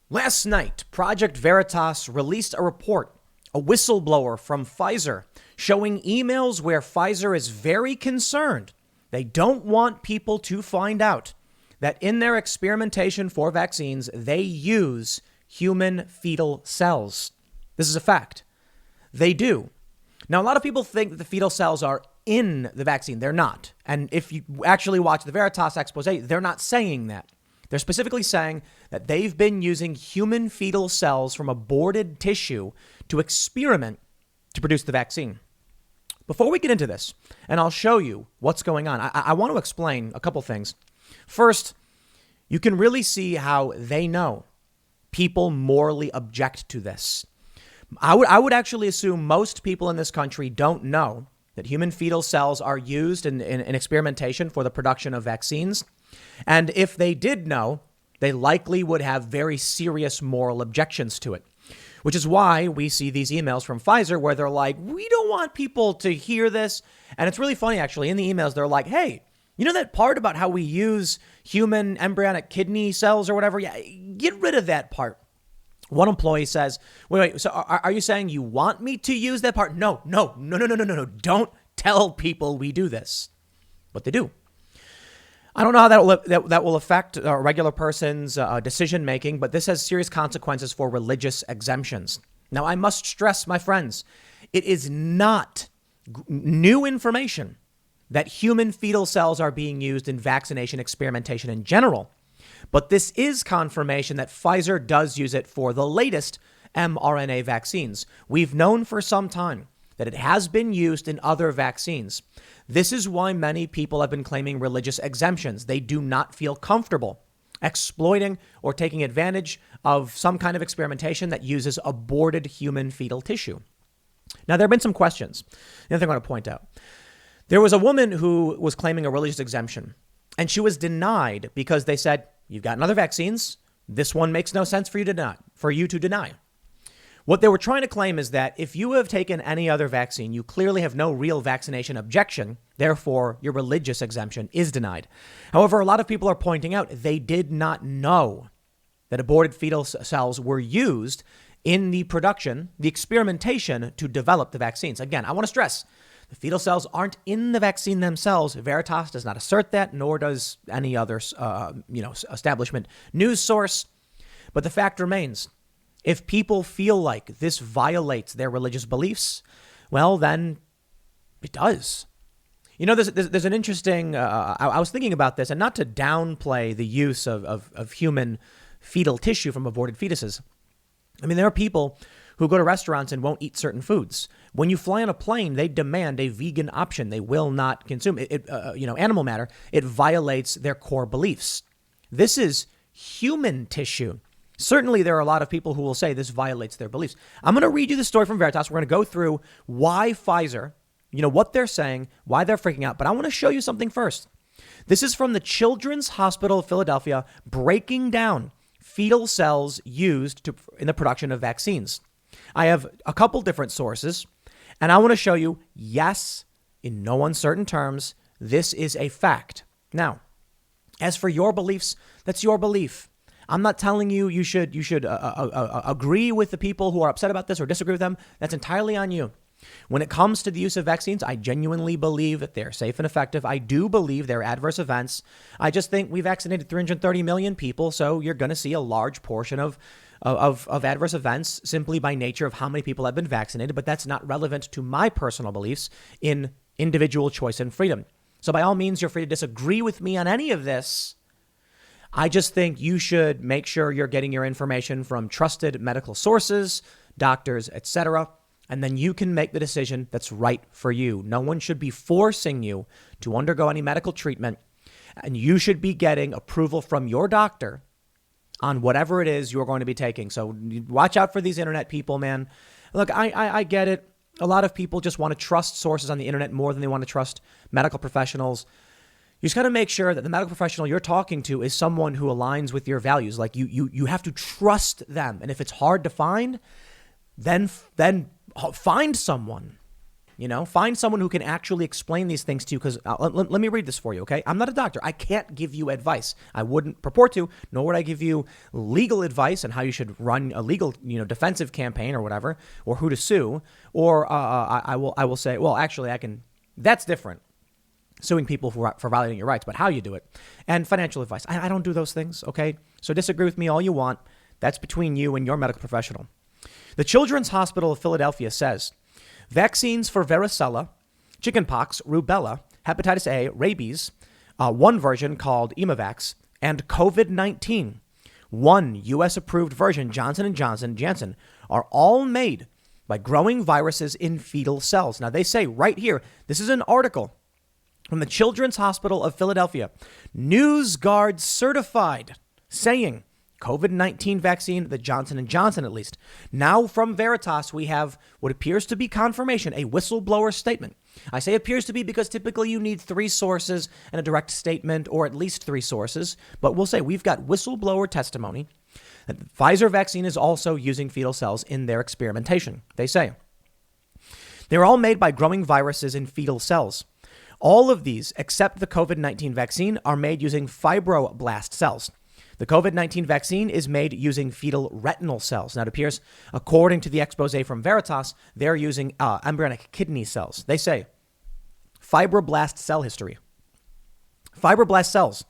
Last night, Project Veritas released a report, a whistleblower from Pfizer, showing emails where Pfizer is very concerned. They don't want people to find out that in their experimentation for vaccines, they use human fetal cells. This is a fact. They do. Now, a lot of people think that the fetal cells are in the vaccine. They're not. And if you actually watch the Veritas expose, they're not saying that. They're specifically saying that they've been using human fetal cells from aborted tissue to experiment to produce the vaccine. Before we get into this, and I'll show you what's going on, I want to explain a couple things. First, you can really see how they know people morally object to this. I would actually assume most people in this country don't know that human fetal cells are used in experimentation for the production of vaccines. And if they did know, they likely would have very serious moral objections to it, which is why we see these emails from Pfizer where they're like, we don't want people to hear this. And it's really funny, actually. In the emails, they're like, hey, you know that part about how we use human embryonic kidney cells or whatever? Yeah, get rid of that part. One employee says, wait, so are you saying you want me to use that part? No. Don't tell people we do this. But they do. I don't know how that will affect a regular person's decision making, but this has serious consequences for religious exemptions. Now, I must stress, my friends, it is not new information that human fetal cells are being used in vaccination experimentation in general. But this is confirmation that Pfizer does use it for the latest mRNA vaccines. We've known for some time that it has been used in other vaccines. This is why many people have been claiming religious exemptions. They do not feel comfortable exploiting or taking advantage of some kind of experimentation that uses aborted human fetal tissue. Now, there have been some questions. The other thing I want to point out. There was a woman who was claiming a religious exemption, and she was denied because they said, you've gotten other vaccines. This one makes no sense for you to deny. What they were trying to claim is that if you have taken any other vaccine, you clearly have no real vaccination objection. Therefore, your religious exemption is denied. However, a lot of people are pointing out they did not know that aborted fetal cells were used in the production, the experimentation to develop the vaccines. Again, I want to stress, the fetal cells aren't in the vaccine themselves. Veritas does not assert that, nor does any other, establishment news source. But the fact remains, if people feel like this violates their religious beliefs, well, then it does. You know, there's an interesting, I was thinking about this, and not to downplay the use of human fetal tissue from aborted fetuses. I mean, there are people who go to restaurants and won't eat certain foods. When you fly on a plane, they demand a vegan option. They will not consume animal matter. It violates their core beliefs. This is human tissue. Certainly, there are a lot of people who will say this violates their beliefs. I'm going to read you the story from Veritas. We're going to go through why Pfizer, what they're saying, why they're freaking out. But I want to show you something first. This is from the Children's Hospital of Philadelphia, breaking down fetal cells used in the production of vaccines. I have a couple different sources, and I want to show you, yes, in no uncertain terms, this is a fact. Now, as for your beliefs, that's your belief. I'm not telling you should agree with the people who are upset about this or disagree with them. That's entirely on you. When it comes to the use of vaccines, I genuinely believe that they're safe and effective. I do believe there are adverse events. I just think we vaccinated 330 million people, so you're going to see a large portion of adverse events simply by nature of how many people have been vaccinated. But that's not relevant to my personal beliefs in individual choice and freedom. So by all means, you're free to disagree with me on any of this. I just think you should make sure you're getting your information from trusted medical sources, doctors, etc., and then you can make the decision that's right for you. No one should be forcing you to undergo any medical treatment, and you should be getting approval from your doctor on whatever it is you're going to be taking. So watch out for these internet people, man. Look, I get it. A lot of people just want to trust sources on the internet more than they want to trust medical professionals. You just got to make sure that the medical professional you're talking to is someone who aligns with your values. Like you have to trust them. And if it's hard to find, then find someone. Find someone who can actually explain these things to you, because let me read this for you, okay? I'm not a doctor. I can't give you advice. I wouldn't purport to, nor would I give you legal advice on how you should run a legal, defensive campaign or whatever, or who to sue. Or I will say, well, actually, that's different. Suing people for violating your rights, but how you do it. And financial advice. I don't do those things, okay? So disagree with me all you want. That's between you and your medical professional. The Children's Hospital of Philadelphia says vaccines for varicella, chickenpox, rubella, hepatitis A, rabies, one version called Emavax, and COVID-19, one U.S.-approved version, Johnson & Johnson, Janssen, are all made by growing viruses in fetal cells. Now, they say right here, this is an article from the Children's Hospital of Philadelphia, NewsGuard certified, saying COVID-19 vaccine, the Johnson & Johnson at least. Now from Veritas, we have what appears to be confirmation, a whistleblower statement. I say appears to be because typically you need 3 sources and a direct statement, or at least 3 sources. But we'll say we've got whistleblower testimony that the Pfizer vaccine is also using fetal cells in their experimentation. They say they're all made by growing viruses in fetal cells. All of these, except the COVID-19 vaccine, are made using fibroblast cells. The COVID-19 vaccine is made using fetal retinal cells. Now, it appears, according to the expose from Veritas, they're using embryonic kidney cells. They say fibroblast cell history. Fibroblast cells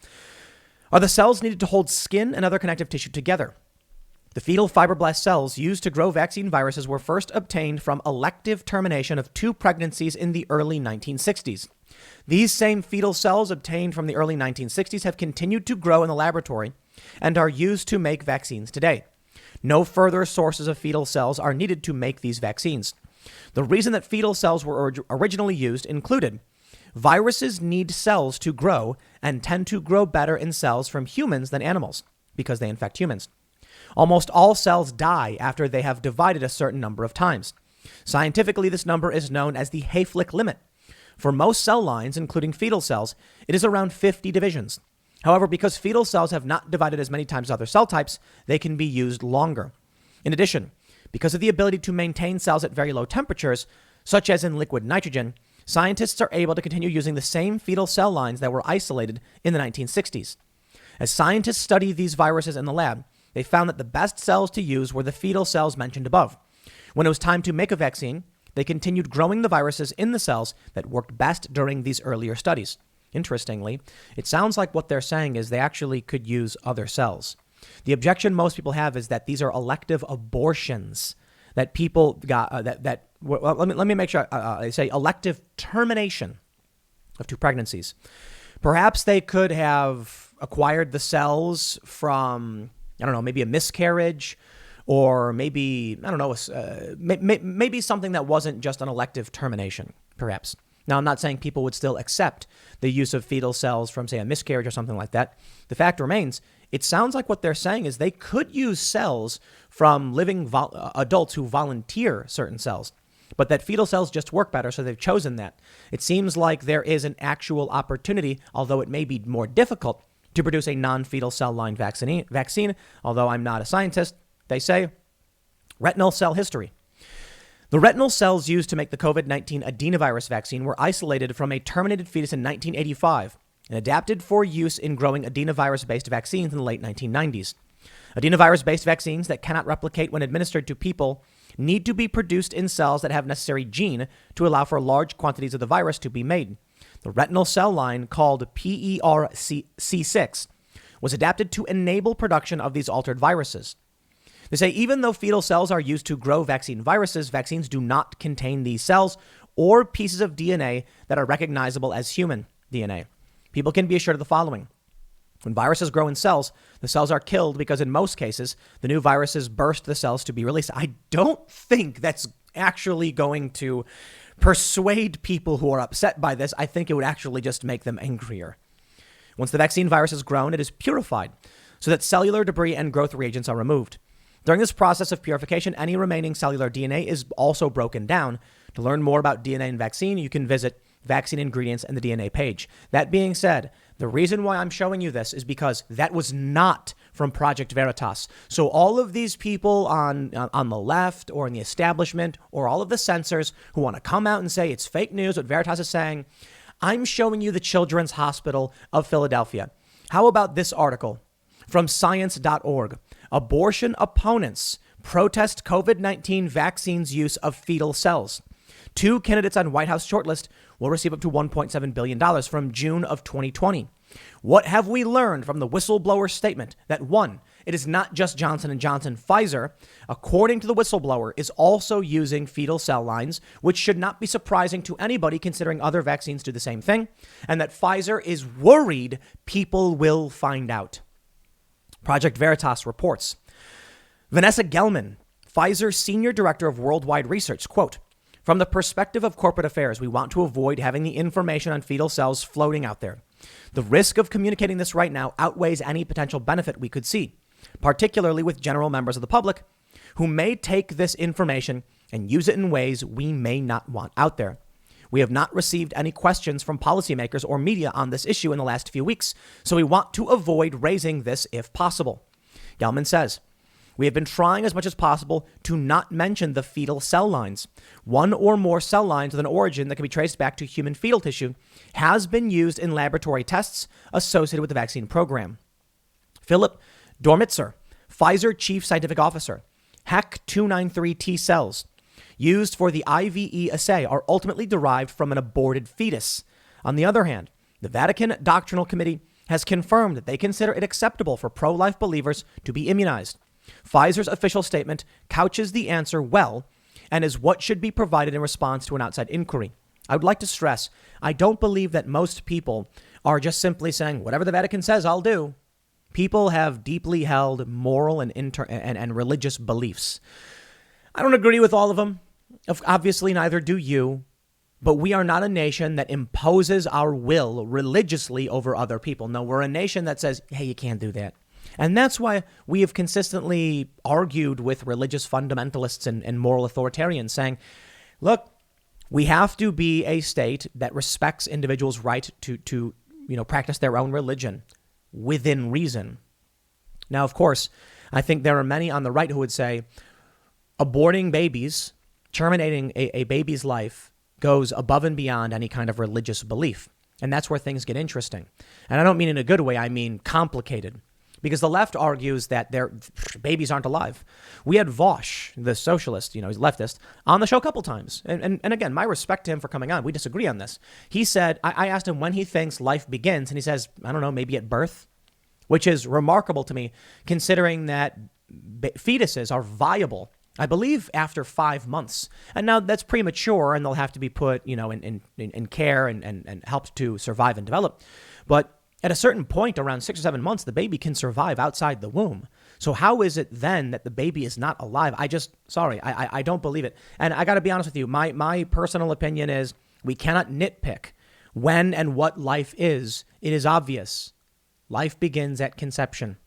are the cells needed to hold skin and other connective tissue together. The fetal fibroblast cells used to grow vaccine viruses were first obtained from elective termination of 2 pregnancies in the early 1960s. These same fetal cells obtained from the early 1960s have continued to grow in the laboratory and are used to make vaccines today. No further sources of fetal cells are needed to make these vaccines. The reason that fetal cells were originally used included viruses need cells to grow and tend to grow better in cells from humans than animals because they infect humans. Almost all cells die after they have divided a certain number of times. Scientifically, this number is known as the Hayflick limit. For most cell lines, including fetal cells, it is around 50 divisions. However, because fetal cells have not divided as many times as other cell types, they can be used longer. In addition, because of the ability to maintain cells at very low temperatures, such as in liquid nitrogen, scientists are able to continue using the same fetal cell lines that were isolated in the 1960s. As scientists study these viruses in the lab, they found that the best cells to use were the fetal cells mentioned above. When it was time to make a vaccine, they continued growing the viruses in the cells that worked best during these earlier studies. Interestingly, it sounds like what they're saying is they actually could use other cells. The objection most people have is that these are elective abortions that people got, let me make sure I say elective termination of 2 pregnancies. Perhaps they could have acquired the cells from, maybe a miscarriage, or maybe, maybe something that wasn't just an elective termination, perhaps. Now, I'm not saying people would still accept the use of fetal cells from, say, a miscarriage or something like that. The fact remains, it sounds like what they're saying is they could use cells from living adults who volunteer certain cells, but that fetal cells just work better, so they've chosen that. It seems like there is an actual opportunity, although it may be more difficult, to produce a non-fetal cell line vaccine, although I'm not a scientist. They say retinal cell history. The retinal cells used to make the COVID-19 adenovirus vaccine were isolated from a terminated fetus in 1985 and adapted for use in growing adenovirus-based vaccines in the late 1990s. Adenovirus-based vaccines that cannot replicate when administered to people need to be produced in cells that have necessary gene to allow for large quantities of the virus to be made. The retinal cell line, called PERC6, was adapted to enable production of these altered viruses. They say even though fetal cells are used to grow vaccine viruses, vaccines do not contain these cells or pieces of DNA that are recognizable as human DNA. People can be assured of the following. When viruses grow in cells, the cells are killed because in most cases, the new viruses burst the cells to be released. I don't think that's actually going to persuade people who are upset by this. I think it would actually just make them angrier. Once the vaccine virus is grown, it is purified so that cellular debris and growth reagents are removed. During this process of purification, any remaining cellular DNA is also broken down. To learn more about DNA and vaccine, you can visit Vaccine Ingredients and the DNA page. That being said, the reason why I'm showing you this is because that was not from Project Veritas. So all of these people on the left or in the establishment or all of the censors who want to come out and say it's fake news, what Veritas is saying, I'm showing you the Children's Hospital of Philadelphia. How about this article from science.org? Abortion opponents protest COVID-19 vaccines use of fetal cells. 2 candidates on White House shortlist will receive up to $1.7 billion from June of 2020. What have we learned from the whistleblower statement? That one, it is not just Johnson & Johnson. Pfizer, according to the whistleblower, is also using fetal cell lines, which should not be surprising to anybody considering other vaccines do the same thing, and that Pfizer is worried people will find out. Project Veritas reports. Vanessa Gelman, Pfizer's senior director of worldwide research, quote, from the perspective of corporate affairs, we want to avoid having the information on fetal cells floating out there. The risk of communicating this right now outweighs any potential benefit we could see, particularly with general members of the public who may take this information and use it in ways we may not want out there. We have not received any questions from policymakers or media on this issue in the last few weeks, so we want to avoid raising this if possible. Gelman says, we have been trying as much as possible to not mention the fetal cell lines. One or more cell lines with an origin that can be traced back to human fetal tissue has been used in laboratory tests associated with the vaccine program. Philip Dormitzer, Pfizer Chief Scientific Officer, HEC293 T cells used for the IVE assay are ultimately derived from an aborted fetus. On the other hand, the Vatican Doctrinal Committee has confirmed that they consider it acceptable for pro-life believers to be immunized. Pfizer's official statement couches the answer well and is what should be provided in response to an outside inquiry. I would like to stress, I don't believe that most people are just simply saying, whatever the Vatican says, I'll do. People have deeply held moral and religious beliefs. I don't agree with all of them. Obviously, neither do you. But we are not a nation that imposes our will religiously over other people. No, we're a nation that says, hey, you can't do that. And that's why we have consistently argued with religious fundamentalists and moral authoritarians saying, look, we have to be a state that respects individuals' right to practice their own religion within reason. Now, of course, I think there are many on the right who would say aborting babies, terminating a baby's life goes above and beyond any kind of religious belief. And that's where things get interesting. And I don't mean in a good way. I mean complicated. Because the left argues that their babies aren't alive. We had Vosh, the socialist, he's leftist, on the show a couple times. And again, my respect to him for coming on. We disagree on this. He said, I asked him when he thinks life begins, and he says, I don't know, maybe at birth, which is remarkable to me, considering that fetuses are viable, I believe, after 5 months. And now that's premature, and they'll have to be put, in care and helped to survive and develop. But at a certain point, around 6 or 7 months, the baby can survive outside the womb. So how is it then that the baby is not alive? I don't believe it. And I got to be honest with you. My personal opinion is we cannot nitpick when and what life is. It is obvious. Life begins at conception.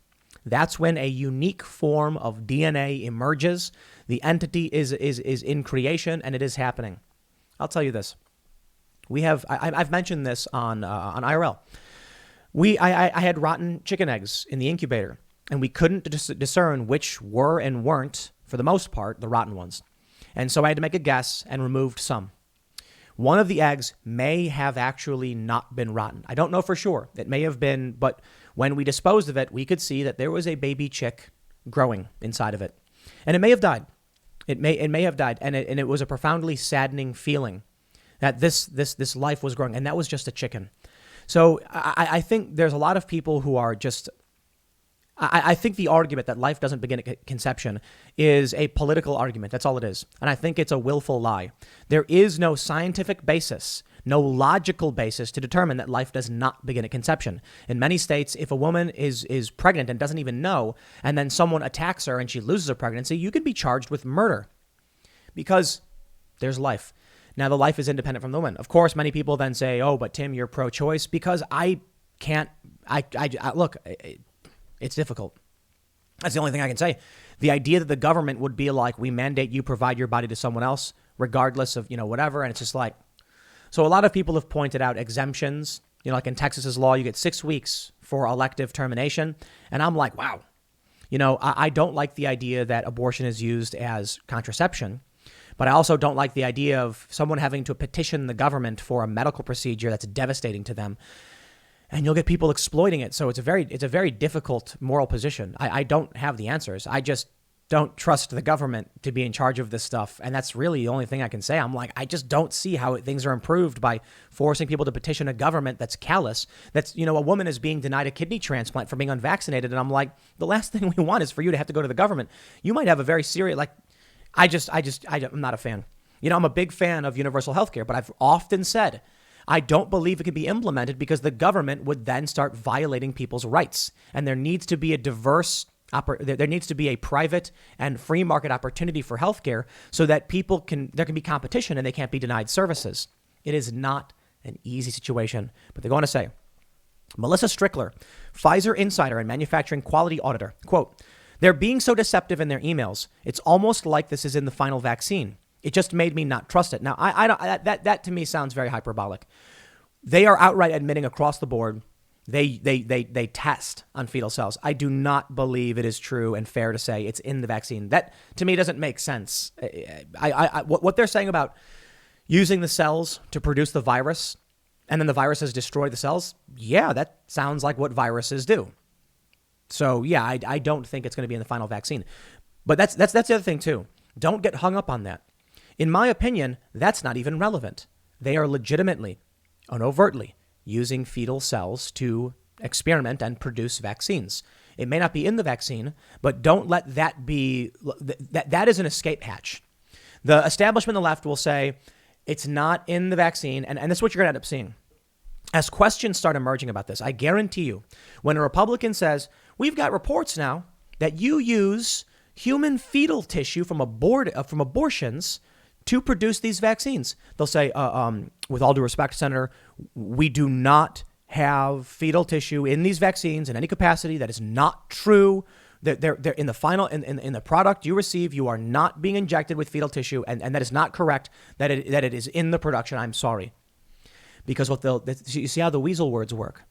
That's when a unique form of DNA emerges. The entity is in creation, and it is happening. I'll tell you this. I've mentioned this on IRL. I had rotten chicken eggs in the incubator, and we couldn't discern which were and weren't, for the most part, the rotten ones. And so I had to make a guess and removed some. One of the eggs may have actually not been rotten. I don't know for sure. It may have been, but when we disposed of it, we could see that there was a baby chick growing inside of it. And it may have died. It may have died. And it was a profoundly saddening feeling that this life was growing. And that was just a chicken. So I think there's a lot of people who are just, I think the argument that life doesn't begin at conception is a political argument. That's all it is. And I think it's a willful lie. There is no scientific basis, no logical basis to determine that life does not begin at conception. In many states, if a woman is pregnant and doesn't even know, and then someone attacks her and she loses her pregnancy, you could be charged with murder because there's life. Now, the life is independent from the woman. Of course, many people then say, oh, but Tim, you're pro-choice, because I can't, look, it's difficult. That's the only thing I can say. The idea that the government would be like, we mandate you provide your body to someone else, regardless of, whatever. And it's just like, so a lot of people have pointed out exemptions, like in Texas's law, you get 6 weeks for elective termination. And I'm like, wow, I don't like the idea that abortion is used as contraception, but I also don't like the idea of someone having to petition the government for a medical procedure that's devastating to them. And you'll get people exploiting it. So it's a very difficult moral position. I don't have the answers. I just don't trust the government to be in charge of this stuff. And that's really the only thing I can say. I'm like, I just don't see how things are improved by forcing people to petition a government that's callous. That's, a woman is being denied a kidney transplant for being unvaccinated. And I'm like, the last thing we want is for you to have to go to the government. You might have a very serious, I'm not a fan. I'm a big fan of universal health care, but I've often said, I don't believe it can be implemented because the government would then start violating people's rights. And there needs to be there needs to be a private and free market opportunity for healthcare so that there can be competition and they can't be denied services. It is not an easy situation, but they're going to say, Melissa Strickler, Pfizer insider and manufacturing quality auditor, quote, they're being so deceptive in their emails. It's almost like this is in the final vaccine. It just made me not trust it. Now, I don't, that to me sounds very hyperbolic. They are outright admitting across the board they test on fetal cells. I do not believe it is true and fair to say it's in the vaccine. That to me doesn't make sense. What they're saying about using the cells to produce the virus and then the virus has destroyed the cells. Yeah, that sounds like what viruses do. So yeah, I don't think it's going to be in the final vaccine. But that's the other thing too. Don't get hung up on that. In my opinion, that's not even relevant. They are legitimately, unovertly, using fetal cells to experiment and produce vaccines. It may not be in the vaccine, but don't let that be, that is an escape hatch. The establishment on the left will say it's not in the vaccine, and this is what you're going to end up seeing. As questions start emerging about this, I guarantee you, when a Republican says, we've got reports now that you use human fetal tissue from abortions to produce these vaccines. They'll say, with all due respect, Senator, we do not have fetal tissue in these vaccines in any capacity. That is not true. They're in the final, in the product you receive, you are not being injected with fetal tissue. And that is not correct, that it is in the production. I'm sorry. Because you see how the weasel words work.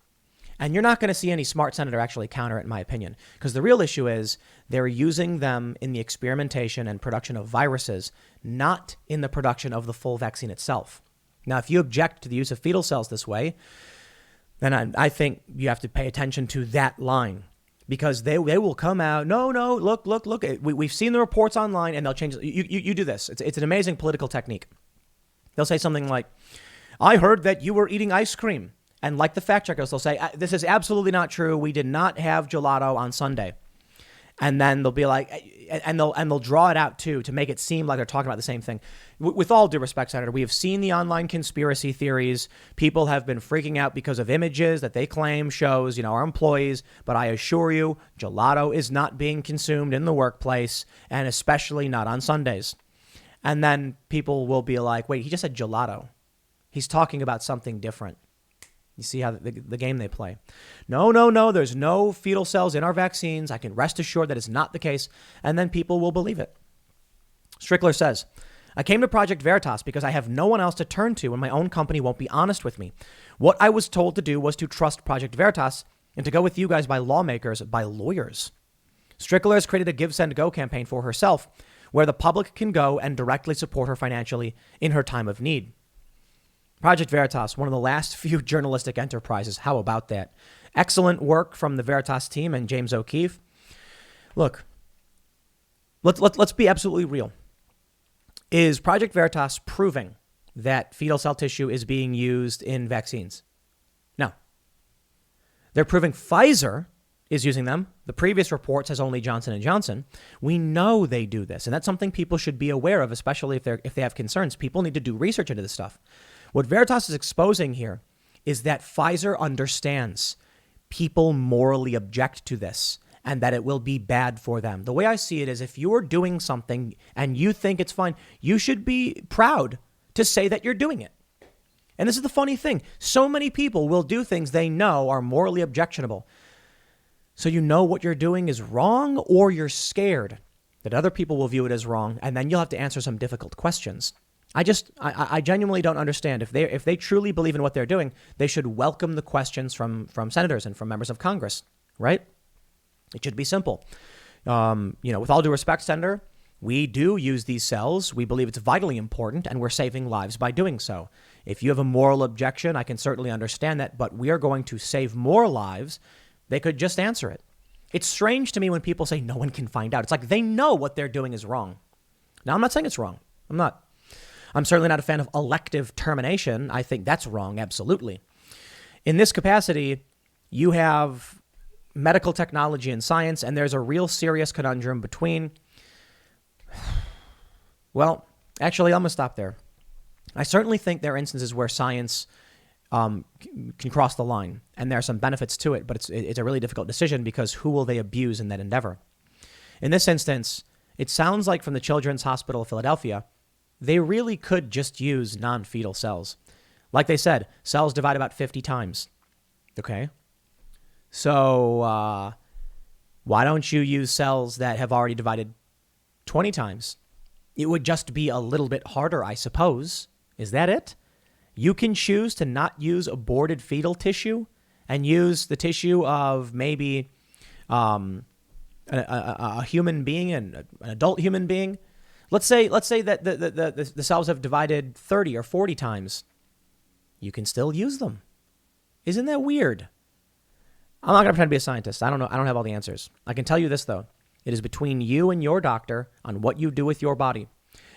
And you're not going to see any smart senator actually counter it, in my opinion, because the real issue is they're using them in the experimentation and production of viruses, not in the production of the full vaccine itself. Now, if you object to the use of fetal cells this way, then I think you have to pay attention to that line, because they will come out. No, look. We've seen the reports online, and they'll change. You do this. It's an amazing political technique. They'll say something like, I heard that you were eating ice cream. And like the fact checkers, they'll say, this is absolutely not true. We did not have gelato on Sunday. And then they'll be like, and they'll draw it out too, to make it seem like they're talking about the same thing. With all due respect, Senator, we have seen the online conspiracy theories. People have been freaking out because of images that they claim shows, our employees. But I assure you, gelato is not being consumed in the workplace, and especially not on Sundays. And then people will be like, wait, he just said gelato. He's talking about something different. You see how the game they play. No, there's no fetal cells in our vaccines. I can rest assured that is not the case. And then people will believe it. Strickler says, I came to Project Veritas because I have no one else to turn to and my own company won't be honest with me. What I was told to do was to trust Project Veritas and to go with you guys by lawmakers, by lawyers. Strickler has created a Give, Send, Go campaign for herself where the public can go and directly support her financially in her time of need. Project Veritas, one of the last few journalistic enterprises. How about that? Excellent work from the Veritas team and James O'Keefe. Look, let's be absolutely real. Is Project Veritas proving that fetal cell tissue is being used in vaccines? No. They're proving Pfizer is using them. The previous report says only Johnson & Johnson. We know they do this, and that's something people should be aware of, especially if they have concerns. People need to do research into this stuff. What Veritas is exposing here is that Pfizer understands people morally object to this and that it will be bad for them. The way I see it is if you're doing something and you think it's fine, you should be proud to say that you're doing it. And this is the funny thing. So many people will do things they know are morally objectionable. So you know what you're doing is wrong, or you're scared that other people will view it as wrong, and then you'll have to answer some difficult questions. I genuinely don't understand. If they truly believe in what they're doing, they should welcome the questions from senators and from members of Congress, right? It should be simple. With all due respect, Senator, we do use these cells. We believe it's vitally important, and we're saving lives by doing so. If you have a moral objection, I can certainly understand that, but we are going to save more lives. They could just answer it. It's strange to me when people say no one can find out. It's like they know what they're doing is wrong. Now, I'm not saying it's wrong. I'm not. I'm certainly not a fan of elective termination. I think that's wrong, absolutely. In this capacity, you have medical technology and science, and there's a real serious conundrum between... Well, actually, I'm going to stop there. I certainly think there are instances where science can cross the line, and there are some benefits to it, but it's a really difficult decision because who will they abuse in that endeavor? In this instance, it sounds like from the Children's Hospital of Philadelphia, they really could just use non-fetal cells. Like they said, cells divide about 50 times. Okay? So why don't you use cells that have already divided 20 times? It would just be a little bit harder, I suppose. Is that it? You can choose to not use aborted fetal tissue and use the tissue of maybe a human being, an adult human being. Let's say that the cells have divided 30 or 40 times. You can still use them. Isn't that weird? I'm not going to pretend to be a scientist. I don't know. I don't have all the answers. I can tell you this, though. It is between you and your doctor on what you do with your body.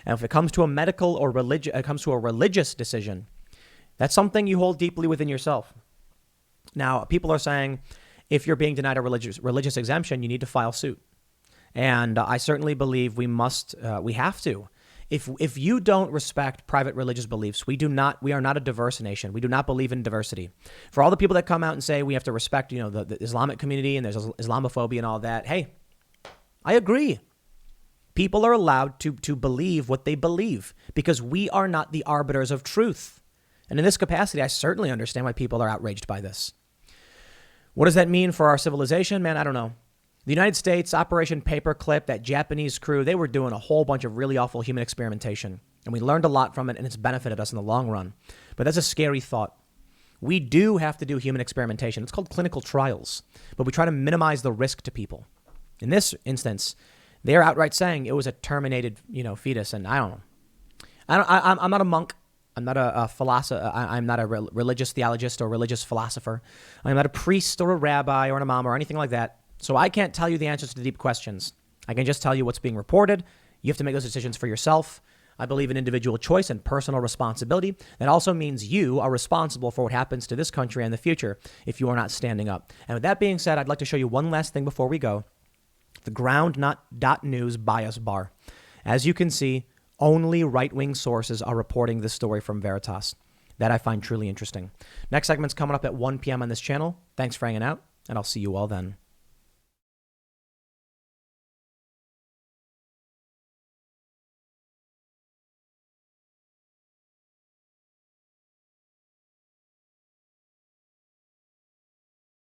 And if it comes to a medical or religious decision, that's something you hold deeply within yourself. Now, people are saying if you're being denied a religious exemption, you need to file suit. And I certainly believe we have to. If you don't respect private religious beliefs, we are not a diverse nation. We do not believe in diversity. For all the people that come out and say we have to respect, the Islamic community and there's Islamophobia and all that, hey, I agree. People are allowed to believe what they believe because we are not the arbiters of truth. And in this capacity, I certainly understand why people are outraged by this. What does that mean for our civilization? Man, I don't know. The United States, Operation Paperclip, that Japanese crew, they were doing a whole bunch of really awful human experimentation. And we learned a lot from it, and it's benefited us in the long run. But that's a scary thought. We do have to do human experimentation. It's called clinical trials. But we try to minimize the risk to people. In this instance, they're outright saying it was a terminated, fetus. And I don't know. I'm not a monk. I'm not a philosopher. I'm not a religious theologist or religious philosopher. I'm not a priest or a rabbi or an imam or anything like that. So I can't tell you the answers to the deep questions. I can just tell you what's being reported. You have to make those decisions for yourself. I believe in individual choice and personal responsibility. That also means you are responsible for what happens to this country in the future if you are not standing up. And with that being said, I'd like to show you one last thing before we go. The ground.news bias bar. As you can see, only right-wing sources are reporting this story from Veritas. That I find truly interesting. Next segment's coming up at 1 p.m. on this channel. Thanks for hanging out, and I'll see you all then.